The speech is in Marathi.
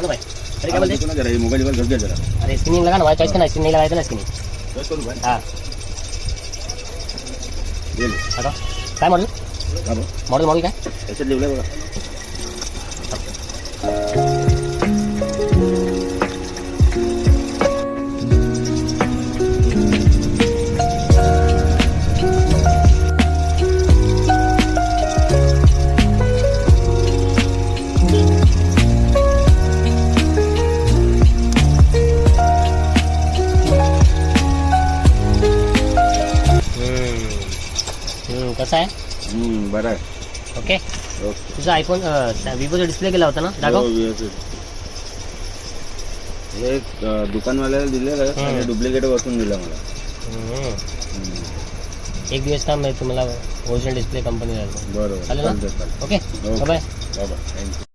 ना भाई अरे क्या बोलते देखो ना जरा ये मोबाइल झक गया जरा अरे स्क्रीन लगा ना भाई चॉइस करना स्क्रीन नहीं लगाया था ना स्क्रीन बस करू भाई हाँ ये ले आता काय मॉडल बाबा मॉडल मॉडल काय ऐसे लिवले बघा कसं आहे बरं आहे ओके ओके तुझा आयफोन विवोचा डिस्प्ले केला होता ना दाखव हे दुकानवाल्याला दिलेलं आहे डुप्लिकेट वस्तून दिलं मला एक दिवस थांब तुम्हाला ओरिजिनल डिस्प्ले कंपनी बरोबर चालेल ना ओके बाय बाबा थँक्यू